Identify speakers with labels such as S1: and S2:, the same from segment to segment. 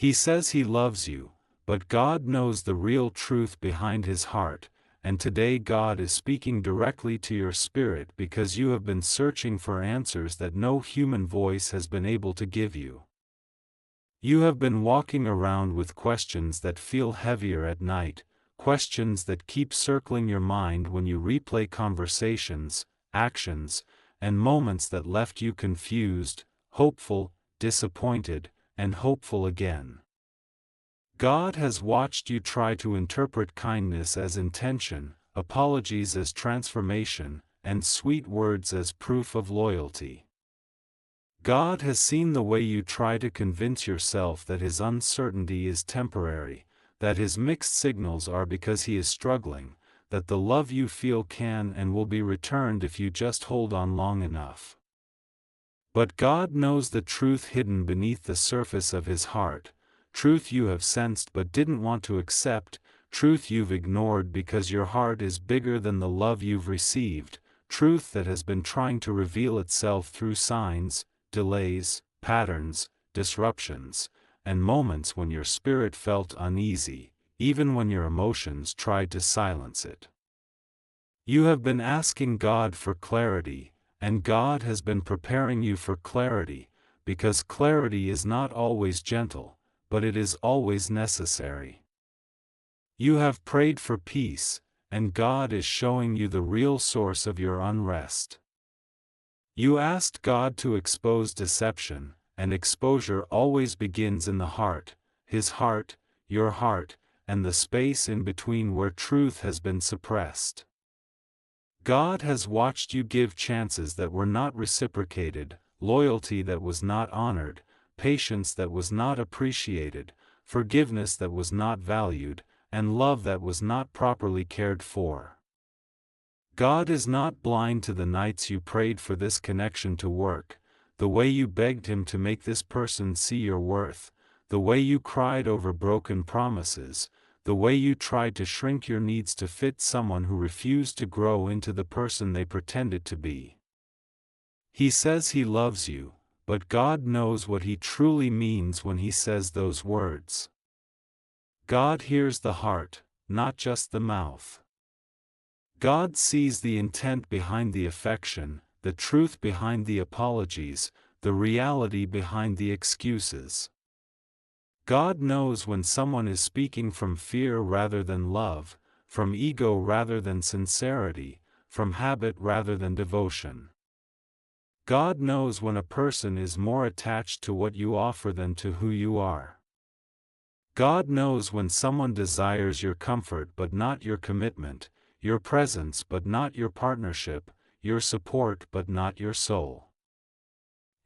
S1: He says he loves you, but God knows the real truth behind his heart, and today God is speaking directly to your spirit because you have been searching for answers that no human voice has been able to give you. You have been walking around with questions that feel heavier at night, questions that keep circling your mind when you replay conversations, actions, and moments that left you confused, hopeful, disappointed, and hopeful again. God has watched you try to interpret kindness as intention, apologies as transformation, and sweet words as proof of loyalty. God has seen the way you try to convince yourself that his uncertainty is temporary, that his mixed signals are because he is struggling, that the love you feel can and will be returned if you just hold on long enough. But God knows the truth hidden beneath the surface of his heart, truth you have sensed but didn't want to accept, truth you've ignored because your heart is bigger than the love you've received, truth that has been trying to reveal itself through signs, delays, patterns, disruptions, and moments when your spirit felt uneasy, even when your emotions tried to silence it. You have been asking God for clarity, and God has been preparing you for clarity, because clarity is not always gentle, but it is always necessary. You have prayed for peace, and God is showing you the real source of your unrest. You asked God to expose deception, and exposure always begins in the heart, his heart, your heart, and the space in between where truth has been suppressed. God has watched you give chances that were not reciprocated, loyalty that was not honored, patience that was not appreciated, forgiveness that was not valued, and love that was not properly cared for. God is not blind to the nights you prayed for this connection to work, the way you begged him to make this person see your worth, the way you cried over broken promises, the way you tried to shrink your needs to fit someone who refused to grow into the person they pretended to be. He says he loves you, but God knows what he truly means when he says those words. God hears the heart, not just the mouth. God sees the intent behind the affection, the truth behind the apologies, the reality behind the excuses. God knows when someone is speaking from fear rather than love, from ego rather than sincerity, from habit rather than devotion. God knows when a person is more attached to what you offer than to who you are. God knows when someone desires your comfort but not your commitment, your presence but not your partnership, your support but not your soul.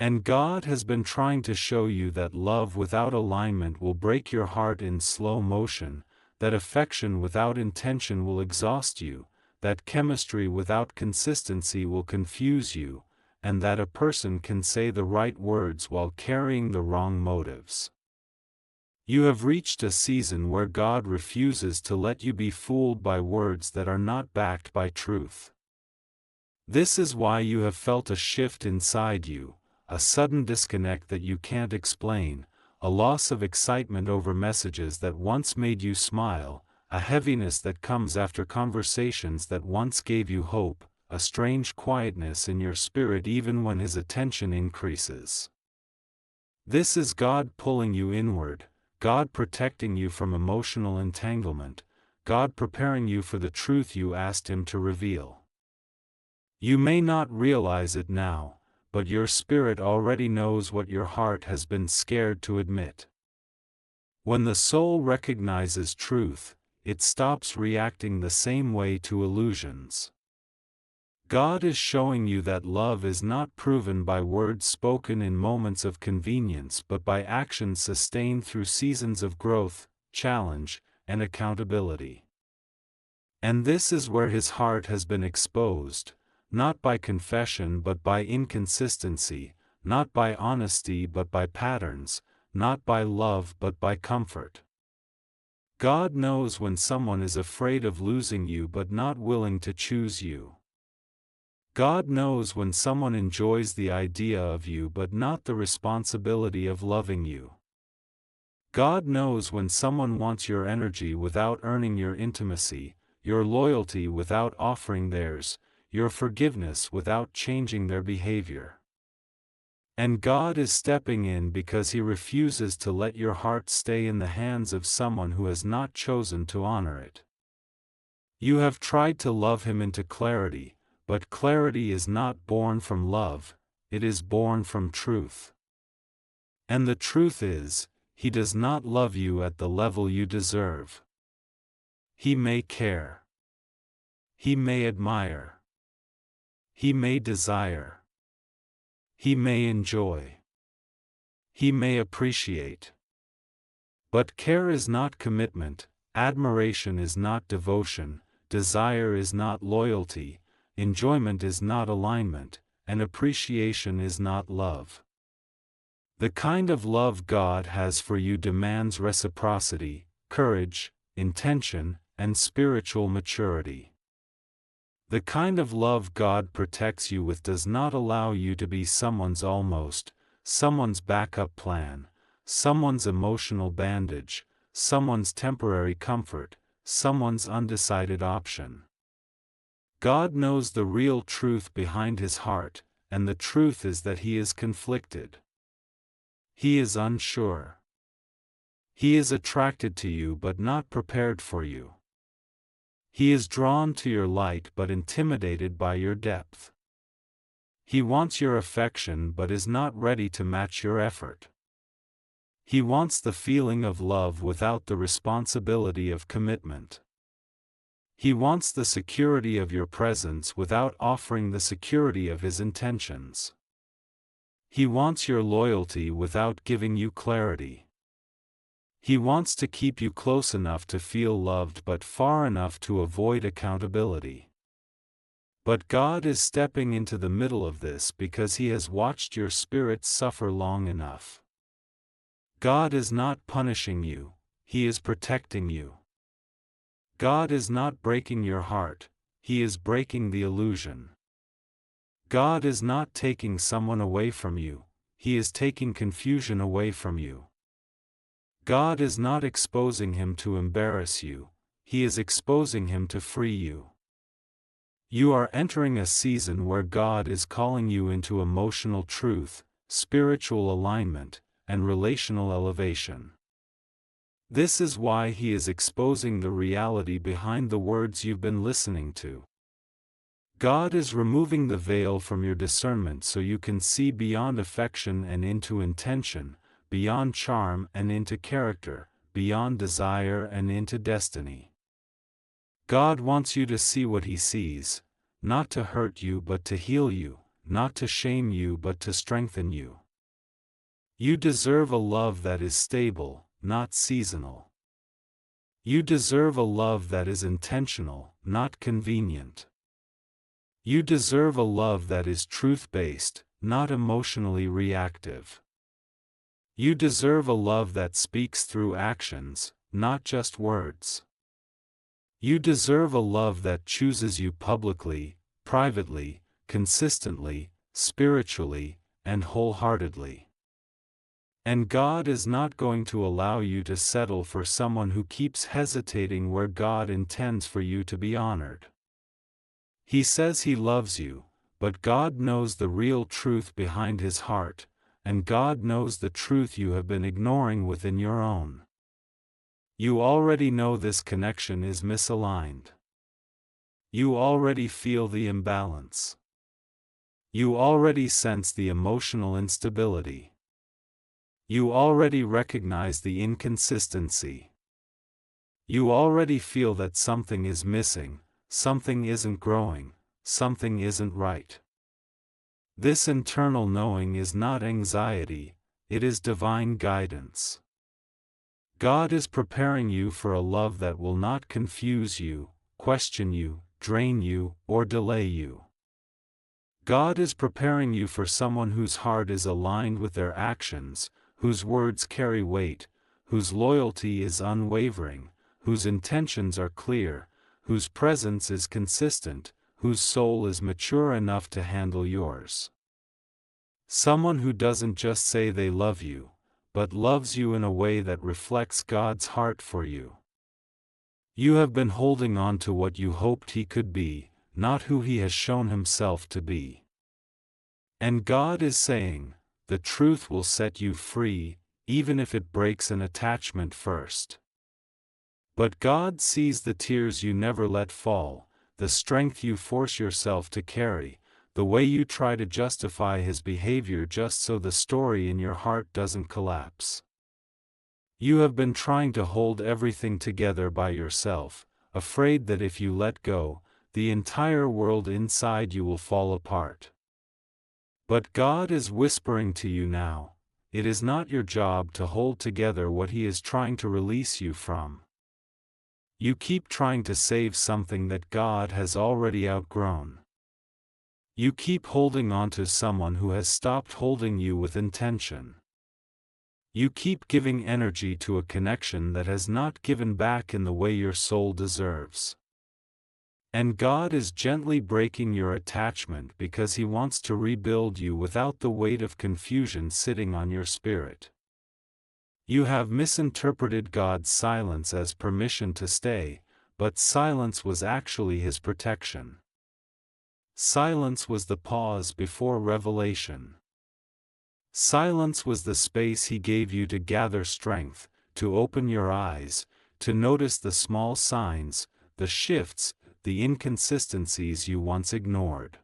S1: And God has been trying to show you that love without alignment will break your heart in slow motion, that affection without intention will exhaust you, that chemistry without consistency will confuse you, and that a person can say the right words while carrying the wrong motives. You have reached a season where God refuses to let you be fooled by words that are not backed by truth. This is why you have felt a shift inside you, a sudden disconnect that you can't explain, a loss of excitement over messages that once made you smile, a heaviness that comes after conversations that once gave you hope, a strange quietness in your spirit even when his attention increases. This is God pulling you inward, God protecting you from emotional entanglement, God preparing you for the truth you asked him to reveal. You may not realize it now, but your spirit already knows what your heart has been scared to admit. When the soul recognizes truth, it stops reacting the same way to illusions. God is showing you that love is not proven by words spoken in moments of convenience but by actions sustained through seasons of growth, challenge, and accountability. And this is where his heart has been exposed, not by confession but by inconsistency, not by honesty but by patterns, not by love but by comfort. God knows when someone is afraid of losing you but not willing to choose you. God knows when someone enjoys the idea of you but not the responsibility of loving you. God knows when someone wants your energy without earning your intimacy, your loyalty without offering theirs, your forgiveness without changing their behavior. And God is stepping in because He refuses to let your heart stay in the hands of someone who has not chosen to honor it. You have tried to love Him into clarity, but clarity is not born from love, it is born from truth. And the truth is, He does not love you at the level you deserve. He may care. He may admire. He may desire. He may enjoy. He may appreciate. But care is not commitment, admiration is not devotion, desire is not loyalty, enjoyment is not alignment, and appreciation is not love. The kind of love God has for you demands reciprocity, courage, intention, and spiritual maturity. The kind of love God protects you with does not allow you to be someone's almost, someone's backup plan, someone's emotional bandage, someone's temporary comfort, someone's undecided option. God knows the real truth behind His heart, and the truth is that He is conflicted. He is unsure. He is attracted to you but not prepared for you. He is drawn to your light but intimidated by your depth. He wants your affection but is not ready to match your effort. He wants the feeling of love without the responsibility of commitment. He wants the security of your presence without offering the security of His intentions. He wants your loyalty without giving you clarity. He wants to keep you close enough to feel loved but far enough to avoid accountability. But God is stepping into the middle of this because He has watched your spirit suffer long enough. God is not punishing you, He is protecting you. God is not breaking your heart, He is breaking the illusion. God is not taking someone away from you, He is taking confusion away from you. God is not exposing him to embarrass you, He is exposing him to free you. You are entering a season where God is calling you into emotional truth, spiritual alignment, and relational elevation. This is why He is exposing the reality behind the words you've been listening to. God is removing the veil from your discernment so you can see beyond affection and into intention, beyond charm and into character, beyond desire and into destiny. God wants you to see what He sees, not to hurt you but to heal you, not to shame you but to strengthen you. You deserve a love that is stable, not seasonal. You deserve a love that is intentional, not convenient. You deserve a love that is truth-based, not emotionally reactive. You deserve a love that speaks through actions, not just words. You deserve a love that chooses you publicly, privately, consistently, spiritually, and wholeheartedly. And God is not going to allow you to settle for someone who keeps hesitating where God intends for you to be honored. He says He loves you, but God knows the real truth behind His heart, and God knows the truth you have been ignoring within your own. You already know this connection is misaligned. You already feel the imbalance. You already sense the emotional instability. You already recognize the inconsistency. You already feel that something is missing, something isn't growing, something isn't right. This internal knowing is not anxiety, it is divine guidance. God is preparing you for a love that will not confuse you, question you, drain you, or delay you. God is preparing you for someone whose heart is aligned with their actions, whose words carry weight, whose loyalty is unwavering, whose intentions are clear, whose presence is consistent, whose soul is mature enough to handle yours. Someone who doesn't just say they love you, but loves you in a way that reflects God's heart for you. You have been holding on to what you hoped he could be, not who he has shown himself to be. And God is saying, the truth will set you free, even if it breaks an attachment first. But God sees the tears you never let fall, the strength you force yourself to carry, the way you try to justify his behavior just so the story in your heart doesn't collapse. You have been trying to hold everything together by yourself, afraid that if you let go, the entire world inside you will fall apart. But God is whispering to you now, it is not your job to hold together what he is trying to release you from. You keep trying to save something that God has already outgrown. You keep holding on to someone who has stopped holding you with intention. You keep giving energy to a connection that has not given back in the way your soul deserves. And God is gently breaking your attachment because he wants to rebuild you without the weight of confusion sitting on your spirit. You have misinterpreted God's silence as permission to stay, but silence was actually his protection. Silence was the pause before revelation. Silence was the space he gave you to gather strength, to open your eyes, to notice the small signs, the shifts, the inconsistencies you once ignored.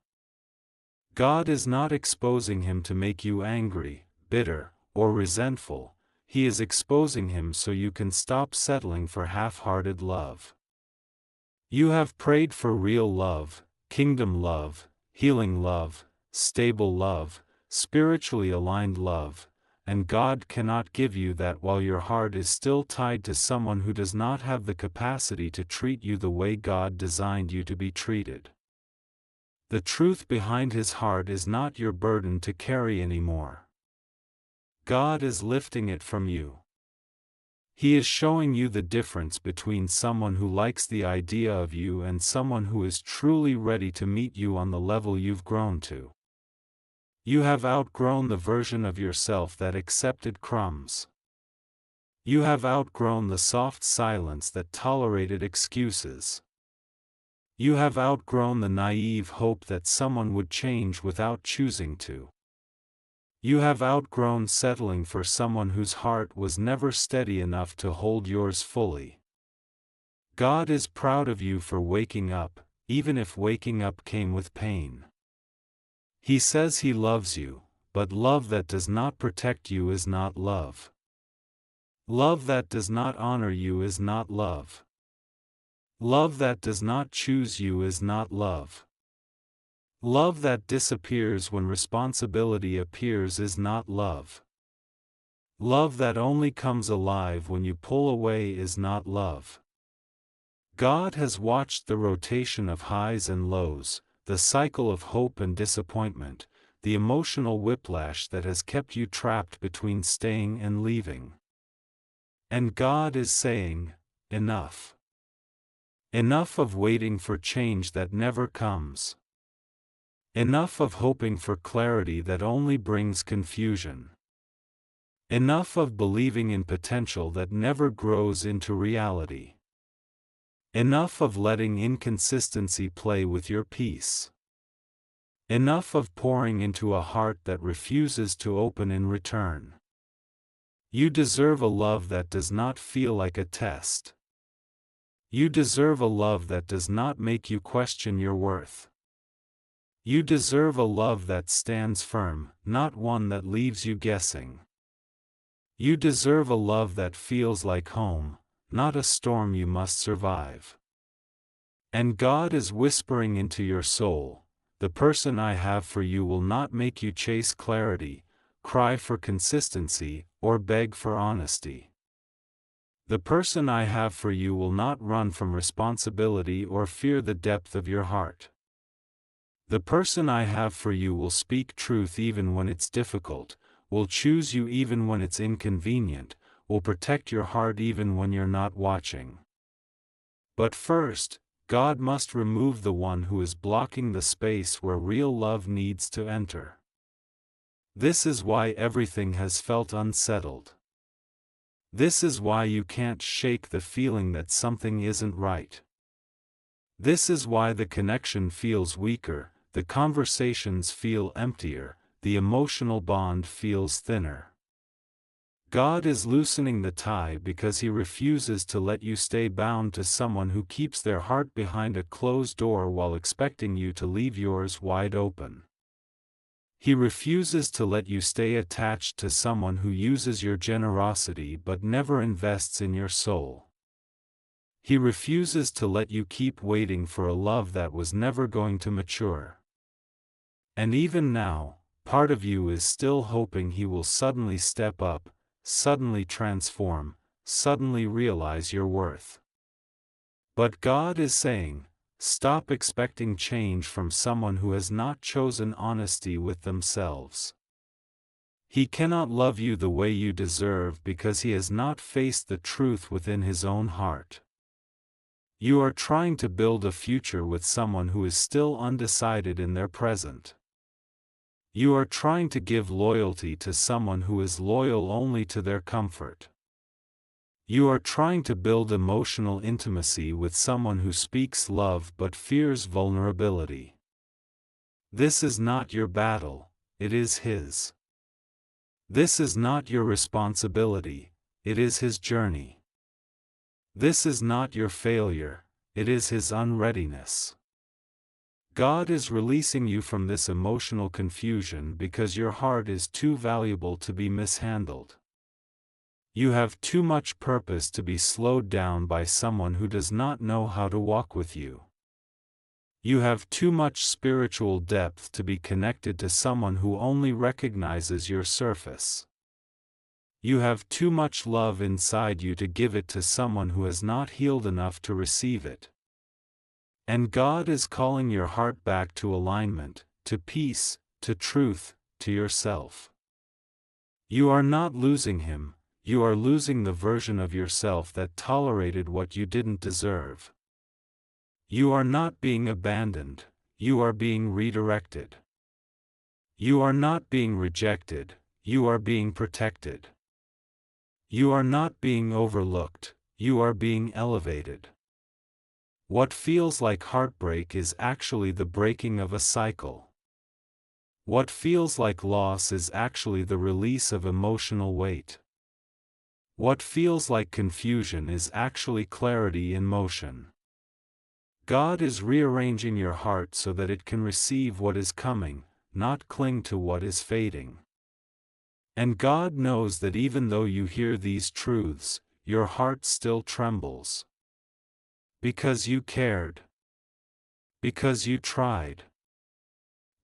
S1: God is not exposing him to make you angry, bitter, or resentful. He is exposing him so you can stop settling for half-hearted love. You have prayed for real love, kingdom love, healing love, stable love, spiritually aligned love, and God cannot give you that while your heart is still tied to someone who does not have the capacity to treat you the way God designed you to be treated. The truth behind his heart is not your burden to carry anymore. God is lifting it from you. He is showing you the difference between someone who likes the idea of you and someone who is truly ready to meet you on the level you've grown to. You have outgrown the version of yourself that accepted crumbs. You have outgrown the soft silence that tolerated excuses. You have outgrown the naive hope that someone would change without choosing to. You have outgrown settling for someone whose heart was never steady enough to hold yours fully. God is proud of you for waking up, even if waking up came with pain. He says he loves you, but love that does not protect you is not love. Love that does not honor you is not love. Love that does not choose you is not love. Love that disappears when responsibility appears is not love. Love that only comes alive when you pull away is not love. God has watched the rotation of highs and lows, the cycle of hope and disappointment, the emotional whiplash that has kept you trapped between staying and leaving. And God is saying, enough. Enough of waiting for change that never comes. Enough of hoping for clarity that only brings confusion. Enough of believing in potential that never grows into reality. Enough of letting inconsistency play with your peace. Enough of pouring into a heart that refuses to open in return. You deserve a love that does not feel like a test. You deserve a love that does not make you question your worth. You deserve a love that stands firm, not one that leaves you guessing. You deserve a love that feels like home, not a storm you must survive. And God is whispering into your soul, the person I have for you will not make you chase clarity, cry for consistency, or beg for honesty. The person I have for you will not run from responsibility or fear the depth of your heart. The person I have for you will speak truth even when it's difficult, will choose you even when it's inconvenient, will protect your heart even when you're not watching. But first, God must remove the one who is blocking the space where real love needs to enter. This is why everything has felt unsettled. This is why you can't shake the feeling that something isn't right. This is why the connection feels weaker, the conversations feel emptier, the emotional bond feels thinner. God is loosening the tie because He refuses to let you stay bound to someone who keeps their heart behind a closed door while expecting you to leave yours wide open. He refuses to let you stay attached to someone who uses your generosity but never invests in your soul. He refuses to let you keep waiting for a love that was never going to mature. And even now, part of you is still hoping He will suddenly step up, suddenly transform, suddenly realize your worth. But God is saying, stop expecting change from someone who has not chosen honesty with themselves. He cannot love you the way you deserve because he has not faced the truth within his own heart. You are trying to build a future with someone who is still undecided in their present. You are trying to give loyalty to someone who is loyal only to their comfort. You are trying to build emotional intimacy with someone who speaks love but fears vulnerability. This is not your battle, it is his. This is not your responsibility, it is his journey. This is not your failure, it is his unreadiness. God is releasing you from this emotional confusion because your heart is too valuable to be mishandled. You have too much purpose to be slowed down by someone who does not know how to walk with you. You have too much spiritual depth to be connected to someone who only recognizes your surface. You have too much love inside you to give it to someone who has not healed enough to receive it. And God is calling your heart back to alignment, to peace, to truth, to yourself. You are not losing him, you are losing the version of yourself that tolerated what you didn't deserve. You are not being abandoned, you are being redirected. You are not being rejected, you are being protected. You are not being overlooked, you are being elevated. What feels like heartbreak is actually the breaking of a cycle. What feels like loss is actually the release of emotional weight. What feels like confusion is actually clarity in motion. God is rearranging your heart so that it can receive what is coming, not cling to what is fading. And God knows that even though you hear these truths, your heart still trembles. Because you cared. Because you tried.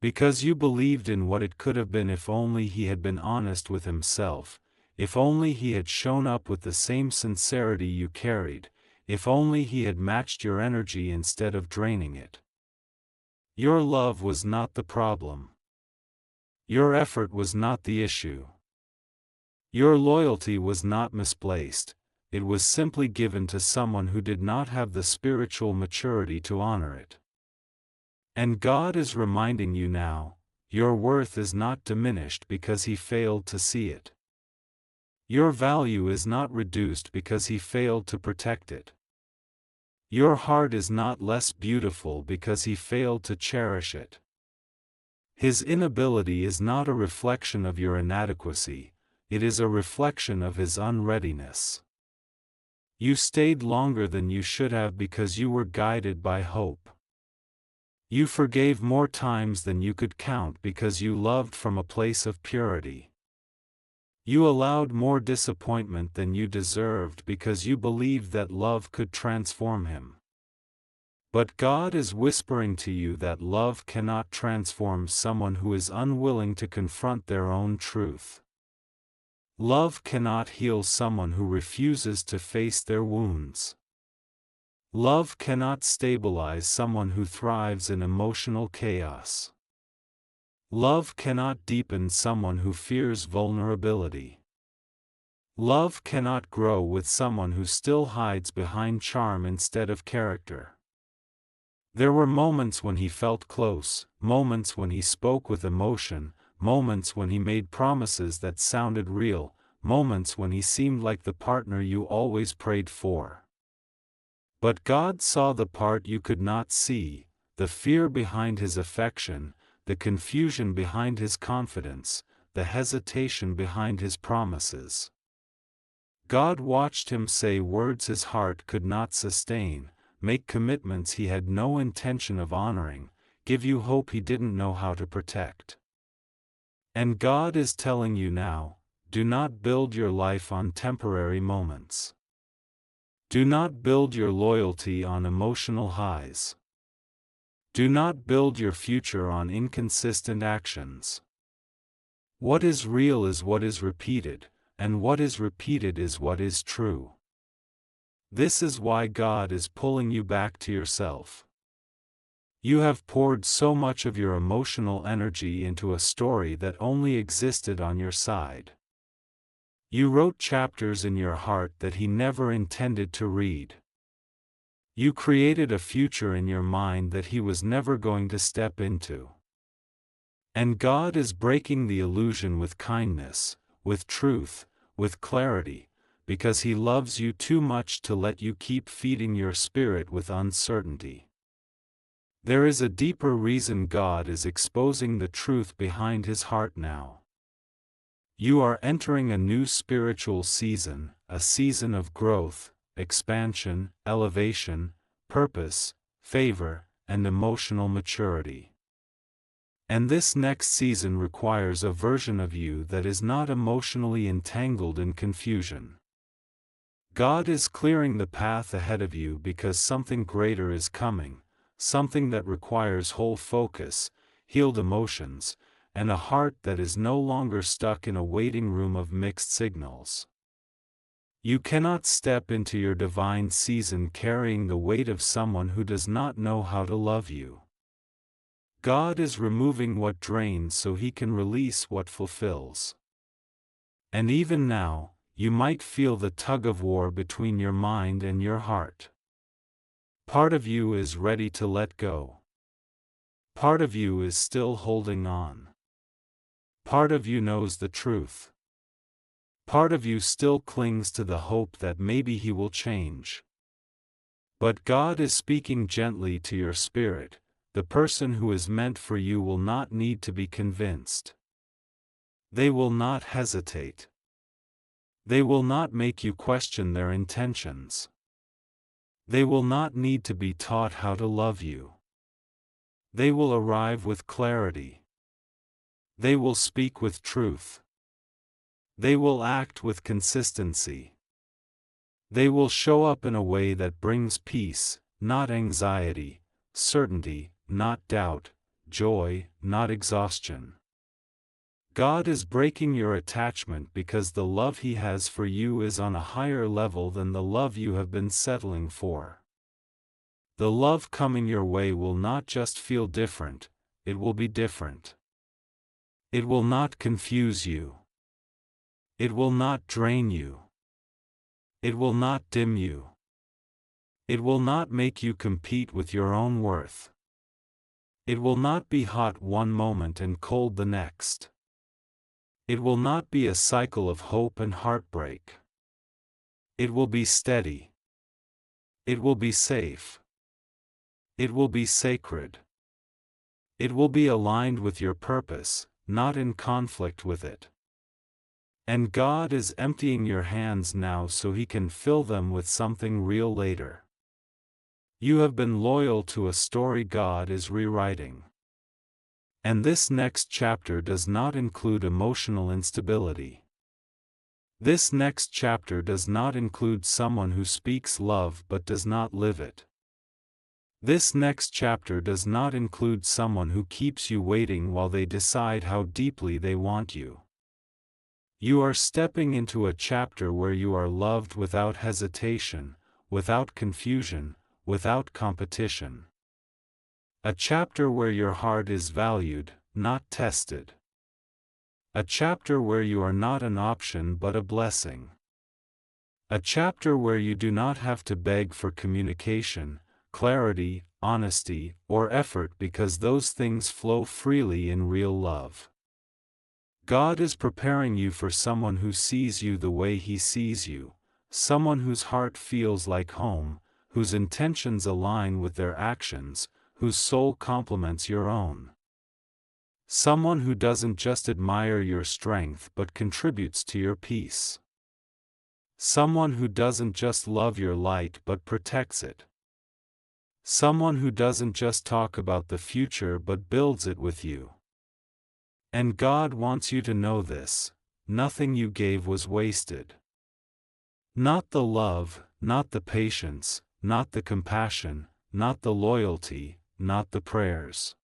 S1: Because you believed in what it could have been if only he had been honest with himself, if only he had shown up with the same sincerity you carried, if only he had matched your energy instead of draining it. Your love was not the problem. Your effort was not the issue. Your loyalty was not misplaced, it was simply given to someone who did not have the spiritual maturity to honor it. And God is reminding you now, your worth is not diminished because he failed to see it. Your value is not reduced because he failed to protect it. Your heart is not less beautiful because he failed to cherish it. His inability is not a reflection of your inadequacy, it is a reflection of his unreadiness. You stayed longer than you should have because you were guided by hope. You forgave more times than you could count because you loved from a place of purity. You allowed more disappointment than you deserved because you believed that love could transform him. But God is whispering to you that love cannot transform someone who is unwilling to confront their own truth. Love cannot heal someone who refuses to face their wounds. Love cannot stabilize someone who thrives in emotional chaos. Love cannot deepen someone who fears vulnerability. Love cannot grow with someone who still hides behind charm instead of character. There were moments when he felt close, moments when he spoke with emotion, moments when he made promises that sounded real, moments when he seemed like the partner you always prayed for. But God saw the part you could not see, the fear behind his affection, the confusion behind his confidence, the hesitation behind his promises. God watched him say words his heart could not sustain, make commitments he had no intention of honoring, give you hope he didn't know how to protect. And God is telling you now, do not build your life on temporary moments. Do not build your loyalty on emotional highs. Do not build your future on inconsistent actions. What is real is what is repeated, and what is repeated is what is true. This is why God is pulling you back to yourself. You have poured so much of your emotional energy into a story that only existed on your side. You wrote chapters in your heart that he never intended to read. You created a future in your mind that he was never going to step into. And God is breaking the illusion with kindness, with truth, with clarity, because he loves you too much to let you keep feeding your spirit with uncertainty. There is a deeper reason God is exposing the truth behind his heart now. You are entering a new spiritual season, a season of growth, expansion, elevation, purpose, favor, and emotional maturity. And this next season requires a version of you that is not emotionally entangled in confusion. God is clearing the path ahead of you because something greater is coming, something that requires whole focus, healed emotions, and a heart that is no longer stuck in a waiting room of mixed signals. You cannot step into your divine season carrying the weight of someone who does not know how to love you. God is removing what drains so he can release what fulfills. And even now, you might feel the tug-of-war between your mind and your heart. Part of you is ready to let go. Part of you is still holding on. Part of you knows the truth. Part of you still clings to the hope that maybe he will change. But God is speaking gently to your spirit. The person who is meant for you will not need to be convinced. They will not hesitate. They will not make you question their intentions. They will not need to be taught how to love you. They will arrive with clarity. They will speak with truth. They will act with consistency. They will show up in a way that brings peace, not anxiety, certainty, not doubt, joy, not exhaustion. God is breaking your attachment because the love he has for you is on a higher level than the love you have been settling for. The love coming your way will not just feel different, it will be different. It will not confuse you. It will not drain you. It will not dim you. It will not make you compete with your own worth. It will not be hot one moment and cold the next. It will not be a cycle of hope and heartbreak. It will be steady. It will be safe. It will be sacred. It will be aligned with your purpose, not in conflict with it. And God is emptying your hands now so he can fill them with something real later. You have been loyal to a story God is rewriting. And this next chapter does not include emotional instability. This next chapter does not include someone who speaks love but does not live it. This next chapter does not include someone who keeps you waiting while they decide how deeply they want you. You are stepping into a chapter where you are loved without hesitation, without confusion, without competition. A chapter where your heart is valued, not tested. A chapter where you are not an option but a blessing. A chapter where you do not have to beg for communication, clarity, honesty, or effort because those things flow freely in real love. God is preparing you for someone who sees you the way He sees you, someone whose heart feels like home, whose intentions align with their actions, whose soul complements your own. Someone who doesn't just admire your strength but contributes to your peace. Someone who doesn't just love your light but protects it. Someone who doesn't just talk about the future but builds it with you. And God wants you to know this: nothing you gave was wasted. Not the love, not the patience, not the compassion, not the loyalty, not the prayers.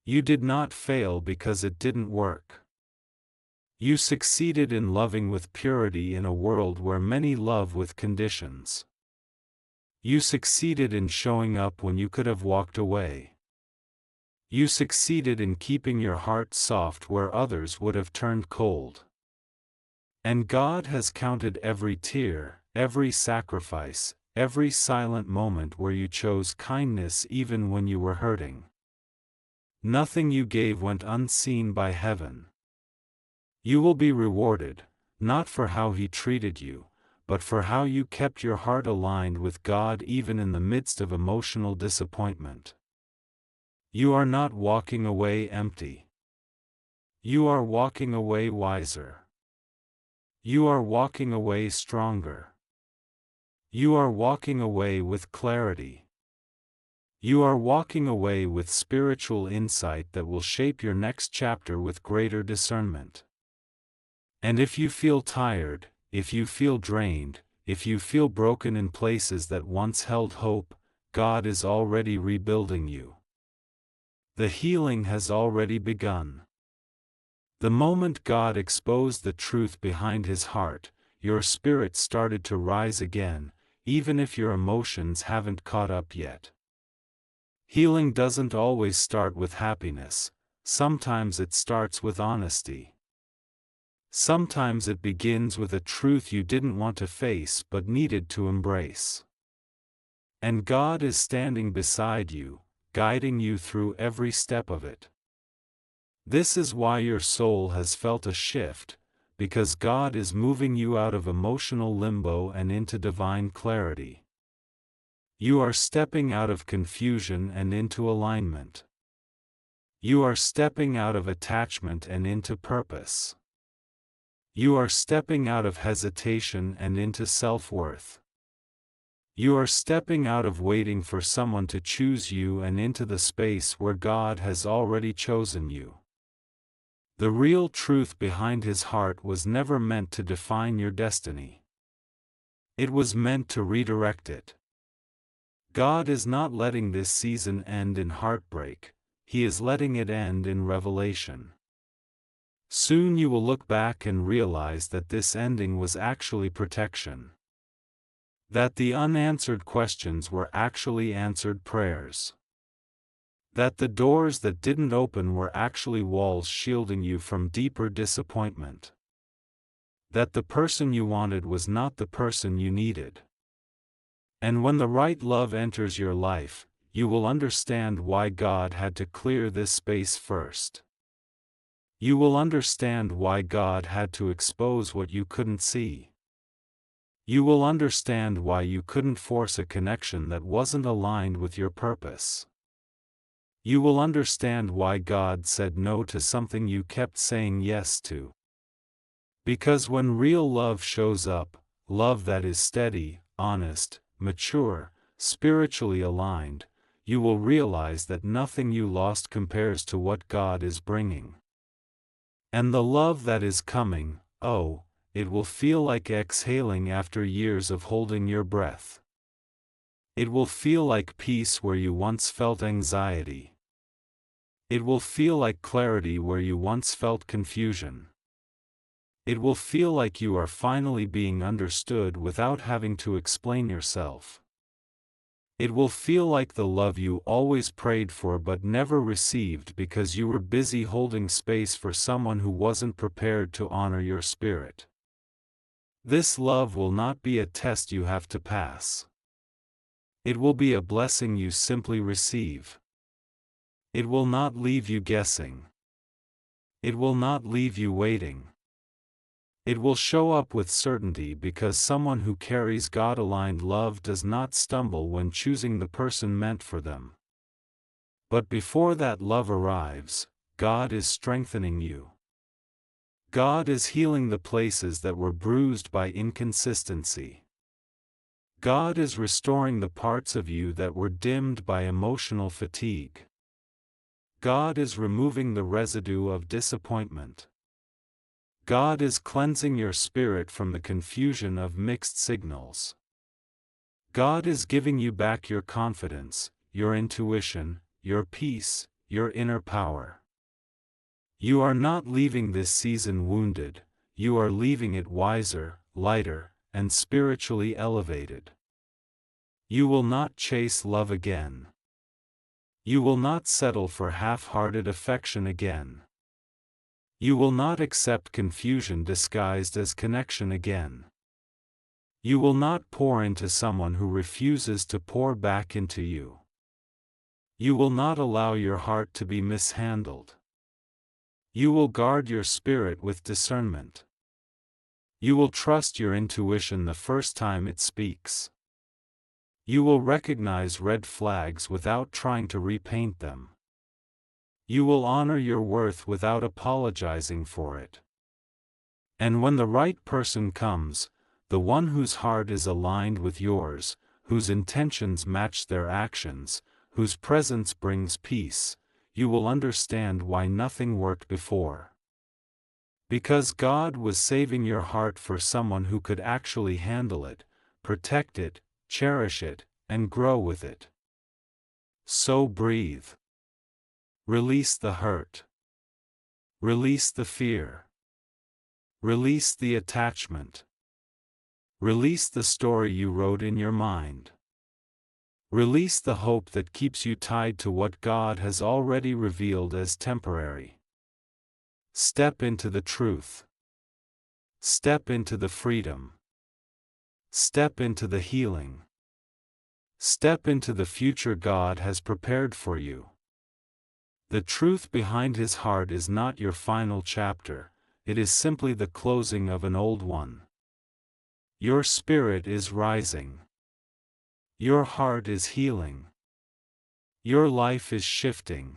S1: You did not fail because it didn't work. You succeeded in loving with purity in a world where many love with conditions. You succeeded in showing up when you could have walked away. You succeeded in keeping your heart soft where others would have turned cold. And God has counted every tear, every sacrifice, every silent moment where you chose kindness even when you were hurting. Nothing you gave went unseen by heaven. You will be rewarded, not for how He treated you, but for how you kept your heart aligned with God even in the midst of emotional disappointment. You are not walking away empty. You are walking away wiser. You are walking away stronger. You are walking away with clarity. You are walking away with spiritual insight that will shape your next chapter with greater discernment. And if you feel tired, if you feel drained, if you feel broken in places that once held hope, God is already rebuilding you. The healing has already begun. The moment God exposed the truth behind His heart, your spirit started to rise again, even if your emotions haven't caught up yet. Healing doesn't always start with happiness. Sometimes it starts with honesty. Sometimes it begins with a truth you didn't want to face but needed to embrace. And God is standing beside you, guiding you through every step of it. This is why your soul has felt a shift, because God is moving you out of emotional limbo and into divine clarity. You are stepping out of confusion and into alignment. You are stepping out of attachment and into purpose. You are stepping out of hesitation and into self-worth. You are stepping out of waiting for someone to choose you and into the space where God has already chosen you. The real truth behind His heart was never meant to define your destiny. It was meant to redirect it. God is not letting this season end in heartbreak, He is letting it end in revelation. Soon you will look back and realize that this ending was actually protection. That the unanswered questions were actually answered prayers. That the doors that didn't open were actually walls shielding you from deeper disappointment. That the person you wanted was not the person you needed. And when the right love enters your life, you will understand why God had to clear this space first. You will understand why God had to expose what you couldn't see. You will understand why you couldn't force a connection that wasn't aligned with your purpose. You will understand why God said no to something you kept saying yes to. Because when real love shows up, love that is steady, honest, mature, spiritually aligned, you will realize that nothing you lost compares to what God is bringing. And the love that is coming, oh, it will feel like exhaling after years of holding your breath. It will feel like peace where you once felt anxiety. It will feel like clarity where you once felt confusion. It will feel like you are finally being understood without having to explain yourself. It will feel like the love you always prayed for but never received because you were busy holding space for someone who wasn't prepared to honor your spirit. This love will not be a test you have to pass. It will be a blessing you simply receive. It will not leave you guessing. It will not leave you waiting. It will show up with certainty because someone who carries God-aligned love does not stumble when choosing the person meant for them. But before that love arrives, God is strengthening you. God is healing the places that were bruised by inconsistency. God is restoring the parts of you that were dimmed by emotional fatigue. God is removing the residue of disappointment. God is cleansing your spirit from the confusion of mixed signals. God is giving you back your confidence, your intuition, your peace, your inner power. You are not leaving this season wounded, you are leaving it wiser, lighter, and spiritually elevated. You will not chase love again. You will not settle for half-hearted affection again. You will not accept confusion disguised as connection again. You will not pour into someone who refuses to pour back into you. You will not allow your heart to be mishandled. You will guard your spirit with discernment. You will trust your intuition the first time it speaks. You will recognize red flags without trying to repaint them. You will honor your worth without apologizing for it. And when the right person comes, the one whose heart is aligned with yours, whose intentions match their actions, whose presence brings peace, you will understand why nothing worked before. Because God was saving your heart for someone who could actually handle it, protect it, cherish it, and grow with it. So breathe. Release the hurt. Release the fear. Release the attachment. Release the story you wrote in your mind. Release the hope that keeps you tied to what God has already revealed as temporary. Step into the truth. Step into the freedom. Step into the healing. Step into the future God has prepared for you. The truth behind His heart is not your final chapter, it is simply the closing of an old one. Your spirit is rising. Your heart is healing. Your life is shifting.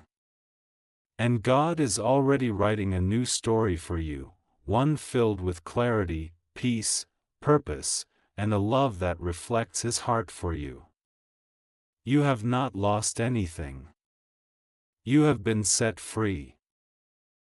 S1: And God is already writing a new story for you, one filled with clarity, peace, purpose, and a love that reflects His heart for you. You have not lost anything. You have been set free.